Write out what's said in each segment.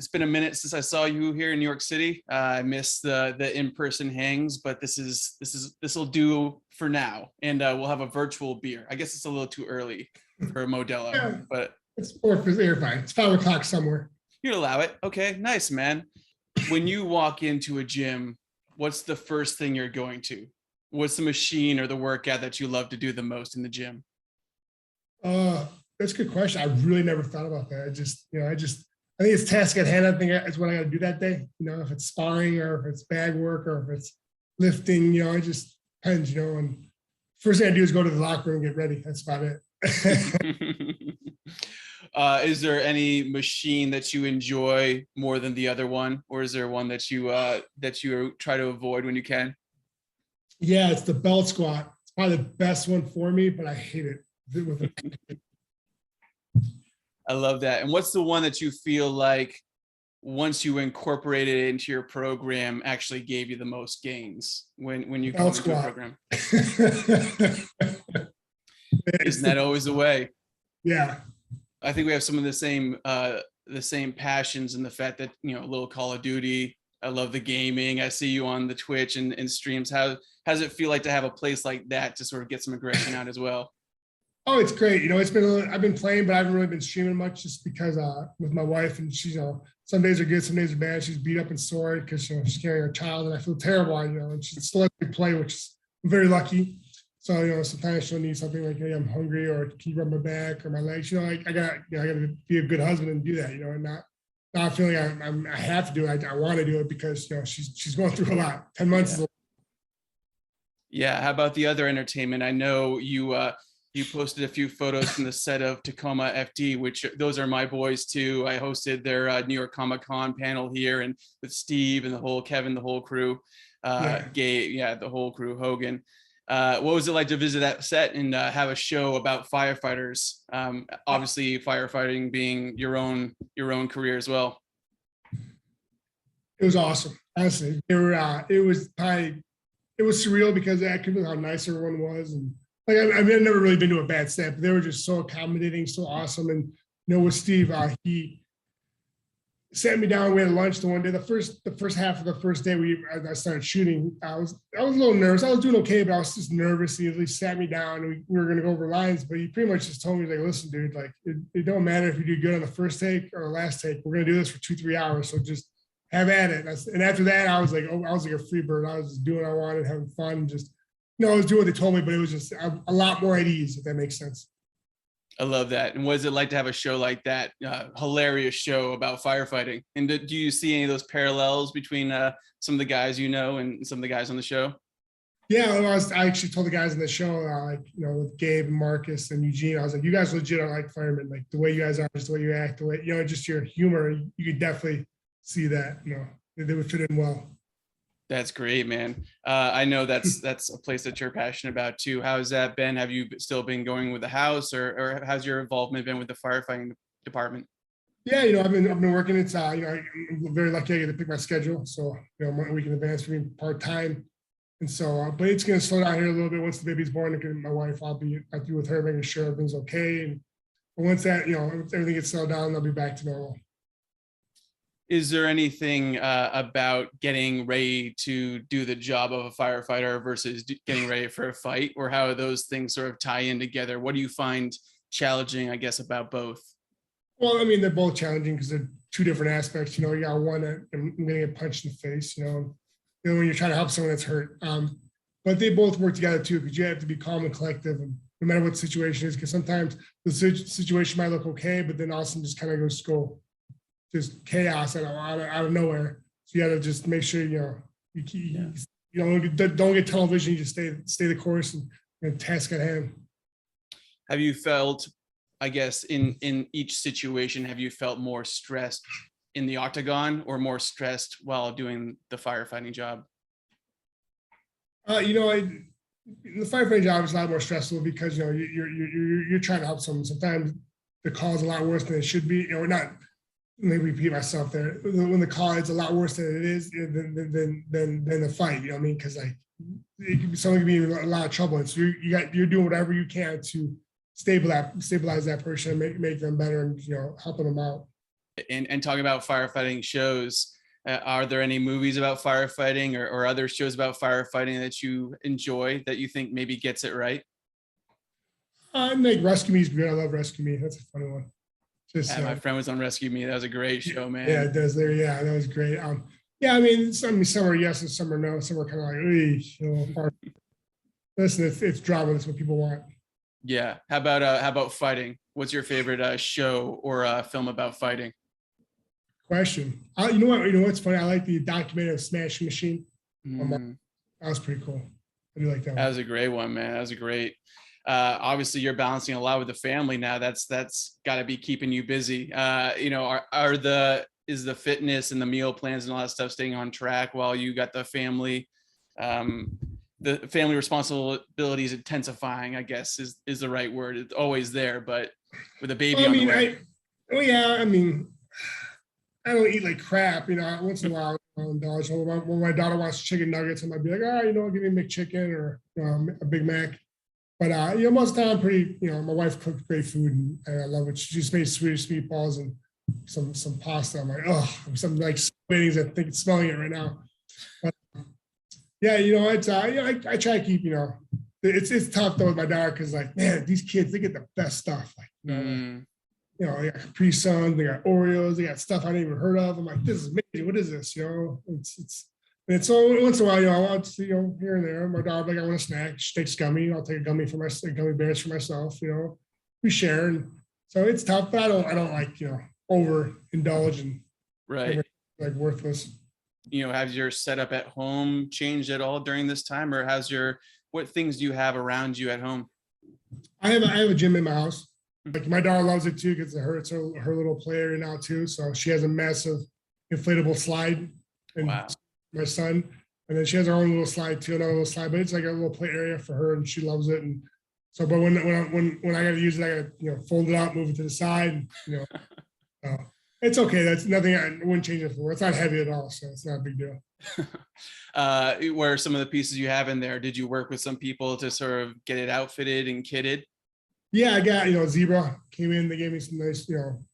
It's been a minute since I saw you here in New York City. I miss the in-person hangs, but this will do for now. And we'll have a virtual beer. I guess it's a little too early for a Modelo, Yeah, but it's 4 you're fine. It's 5 o'clock somewhere. you'd allow it. Okay, nice, man. When you walk into a gym, what's the first thing you're going to? What's the machine or the workout that you love to do the most in the gym? That's a good question. I really never thought about that. I think it's task at hand. I think it's what I got to do that day. If it's sparring or if it's bag work or if it's lifting, it just depends, and first thing I do is go to the locker room and get ready. That's about it. Is there any machine that you enjoy more than the other one? Or is there one that you try to avoid when you can? Yeah, it's the belt squat. It's probably the best one for me, but I hate it. I love that. And what's the one that you feel like once you incorporated it into your program actually gave you the most gains when you come into a program? Isn't that always the way? Yeah. I think we have some of the same passions in the fact that, a little Call of Duty. I love the gaming. I see you on the Twitch and streams. How does it feel like to have a place like that to sort of get some aggression out as well? Oh, it's great. I've been playing, but I haven't really been streaming much just because with my wife, and she's, some days are good, some days are bad. She's beat up and sore because she's carrying her child, and I feel terrible. And she still lets me play, which is I'm very lucky. So sometimes she'll need something like, hey, I'm hungry, or can you rub my back or my legs? I got to be a good husband and do that. And not feeling I have to do it. I want to do it because she's going through a lot. 10 months. Yeah. How about the other entertainment? I know you posted a few photos from the set of Tacoma FD, which those are my boys too. I hosted their New York Comic-Con panel here, and with Steve and Kevin, the whole crew, Gabe, the whole crew, Hogan. What was it like to visit that set and have a show about firefighters? Obviously, firefighting being your own career as well. It was awesome. Honestly, it was surreal because I could how nice everyone was, and I've never really been to a bad set, but they were just so accommodating, so awesome. And with Steve, he sat me down. We had lunch the one day. The first half of the first day I started shooting. I was a little nervous. I was doing okay, but I was just nervous. He at least sat me down and we were going to go over lines, but he pretty much just told me, like, listen, dude, like it don't matter if you do good on the first take or the last take. We're going to do this for 2-3 hours. So just have at it. And after that, I was like a free bird. I was just doing what I wanted, having fun. I was doing what they told me, but it was just a lot more at ease, if that makes sense. I love that. And what is it like to have a show like that? Hilarious show about firefighting. And do you see any of those parallels between some of the guys and some of the guys on the show? Yeah, I actually told the guys on the show, with Gabe and Marcus and Eugene, I was like, you guys legit are like firemen. Like the way you guys are, just the way you act, the way, just your humor, you could definitely see that, they would fit in well. That's great, man. I know that's a place that you're passionate about too. How's that been? Have you still been going with the house, or how's your involvement been with the firefighting department? Yeah, I've been working. It's I'm very lucky I get to pick my schedule. So a week in advance for me part-time. And so, but it's going to slow down here a little bit once the baby's born. And my wife, I'll be with her, making sure everything's okay. And once that, everything gets settled down, they'll be back to normal. Is there anything about getting ready to do the job of a firefighter versus getting ready for a fight, or how those things sort of tie in together? What do you find challenging, I guess, about both? Well, they're both challenging because they're two different aspects. You got one that I'm going to get punched in the face, when you're trying to help someone that's hurt. But they both work together too, because you have to be calm and collective, and no matter what the situation is, because sometimes the situation might look okay, but then all of a sudden just kind of goes just chaos out of nowhere. So you got to just make sure you don't get tunnel vision. You just stay the course and task at hand. Have you felt, I guess, in each situation, have you felt more stressed in the octagon or more stressed while doing the firefighting job? The firefighting job is a lot more stressful because you're trying to help someone. Sometimes the call is a lot worse than it should be, or not. Let me repeat myself there. When the call is a lot worse than it is than the fight, because someone can be in a lot of trouble. And so you're doing whatever you can to stabilize that person and make them better and helping them out. And talking about firefighting shows, are there any movies about firefighting or other shows about firefighting that you enjoy that you think maybe gets it right? I like Rescue Me is good. I love Rescue Me. That's a funny one. Just Yeah, my friend was on Rescue Me. That was a great show, man. yeah, it does there. Yeah, that was great. Yeah, I mean, some are yes and some are no. Some are kind of like, you know, listen, it's drama. That's what people want. Yeah. How about fighting? What's your favorite show or film about fighting? Question. You know what? You know what's funny? I like the documentary of Smashing Machine. Mm, That was pretty cool. I do like that one. that was a great one, man. That was a great. Obviously, you're balancing a lot with the family now. That's got to be keeping you busy. You know, is the fitness and the meal plans and all that stuff staying on track while you got the family? The family responsibilities intensifying, I guess, is the right word. It's always there, but with a baby on the way. I mean, I don't eat like crap, you know. Once in a while, I'll indulge. When my daughter wants chicken nuggets, I might be like, you know, give me a McChicken or a Big Mac. But you know, most of the time, I'm pretty. You know, my wife cooks great food, and I love it. She just made Swedish meatballs and some pasta. I'm like, I'm like spinning. I think it's smelling it right now. But, yeah, you know, it's you know, I try to keep, you know, it's tough though with my daughter because like, man, these kids, they get the best stuff. Like, you know, they got Capri Suns, they got Oreos, they got stuff I didn't even heard of. I'm like, this is amazing. What is this? You know, and so once in a while, you know, I want to, you know, here and there. My daughter, like, I want a snack. She takes gummy. I'll take a gummy gummy bears for myself. You know, we share, and so it's tough. But I don't like, you know, overindulge and Right. like worthless. You know, has your setup at home changed at all during this time, or what things do you have around you at home? I have a gym in my house. Like my daughter loves it too because it's her little play area now too. So she has a massive inflatable slide, and Wow. my son, and then she has her own little slide too, another little slide. But it's like a little play area for her, and she loves it. And so, but when I got to use it, I got to, you know, fold it out, move it to the side. You know, it's okay. That's nothing. I wouldn't change it for. It's not heavy at all, so it's not a big deal. Where are some of the pieces you have in there? Did you work with some people to sort of get it outfitted and kitted? Yeah, I got, you know, Zebra came in. They gave me some nice, you know,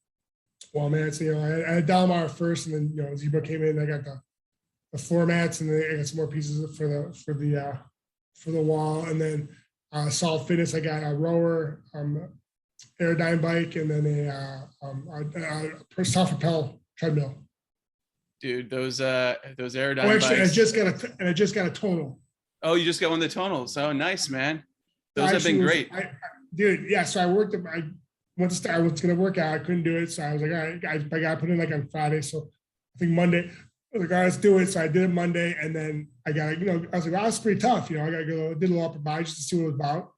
wall mats. You know, I had Dalmar first, and then, you know, Zebra came in. I got the floor mats, and then I got some more pieces for the wall, and then Solid Fitness. I got a rower, Aerodyne bike, and then a soft propel treadmill. Dude, those Aerodyne actually, bikes. I just got a tonal. Oh, you just got one of the tonals. Oh, nice, man. Those have been great. Dude, yeah. So I went to I was gonna work out. I couldn't do it, so I was like, all right, I got put in like on Friday. So I think Monday, I was like, all right, let's do it. So I did it Monday, and then I got, you know, I was like, wow, that's pretty tough. You know, I got to go, did a little upper body just to see what it was about.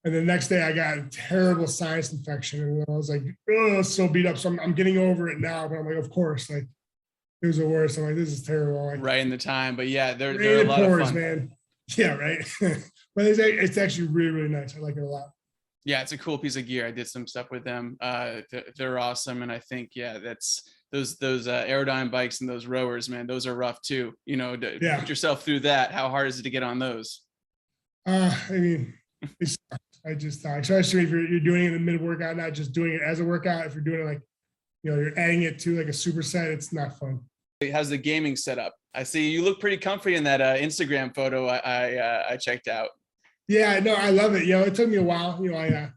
And the next day I got a terrible sinus infection, and I was like, oh, so beat up. So I'm getting over it now, but I'm like, of course, like it was the worst. I'm like, this is terrible. Like, right in the time, but yeah, they're a lot of fun, man. Yeah, right. But it's actually really, really nice. I like it a lot. Yeah, it's a cool piece of gear. I did some stuff with them. They're awesome, and I think that's those Aerodyne bikes and those rowers, man. Those are rough too. You know, put yourself through that. How hard is it to get on those? I mean, I just especially if you're doing it in the mid workout, not just doing it as a workout. If you're doing it like, you know, you're adding it to like a superset, it's not fun. How's the gaming setup? I see you look pretty comfy in that Instagram photo I checked out. Yeah, no, I love it. You know, it took me a while. You know, I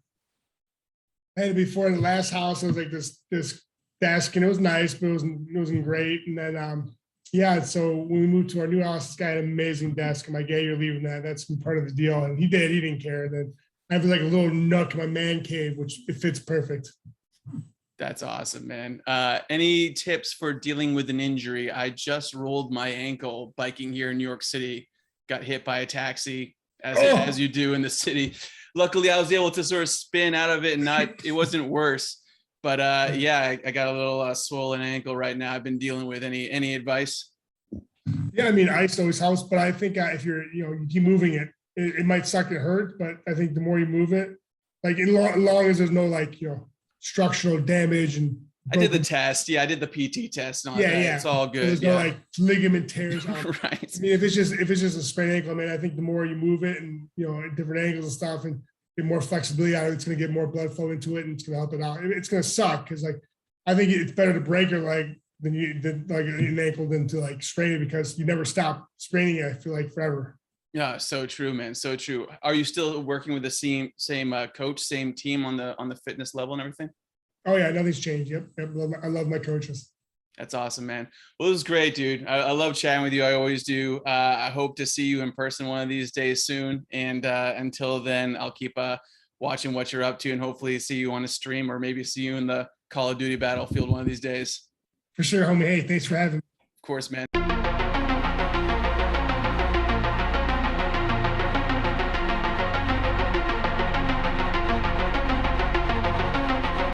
had it before in the last house. It was like this desk, and it was nice, but it wasn't great. And then yeah, so when we moved to our new house, this guy had an amazing desk. I'm like, yeah, you're leaving that. That's part of the deal. And he didn't care. And then I have like a little nook in my man cave, which it fits perfect. That's awesome, man. Any tips for dealing with an injury? I just rolled my ankle biking here in New York City, got hit by a taxi, as you do in the city. Luckily, I was able to sort of spin out of it, and it wasn't worse. But yeah, I got a little swollen ankle right now. I've been dealing with. Any advice? Yeah, I mean, ice always helps, but I think if you keep moving it, it might suck, it hurt, but I think the more you move it, like as long as there's no like, you know, structural damage and I did the test. Yeah, I did the PT test. And all that. It's all good. There's no like ligament tears. Right. I mean, if it's just a sprained ankle, I mean, I think the more you move it and, you know, at different angles and stuff and get more flexibility out of it, it's going to get more blood flow into it and it's going to help it out. It's going to suck because like I think it's better to break your leg than like an ankle than to like strain it, because you never stop spraining it, I feel like, forever. Yeah, so true, man. So true. Are you still working with the same coach, same team on the fitness level and everything? Oh yeah, nothing's changed. Yep. I love my coaches. That's awesome, man. Well, it was great, dude. I love chatting with you. I always do. I hope to see you in person one of these days soon. And until then, I'll keep watching what you're up to, and hopefully see you on a stream, or maybe see you in the Call of Duty battlefield one of these days. For sure, homie. Hey, thanks for having me. Of course, man.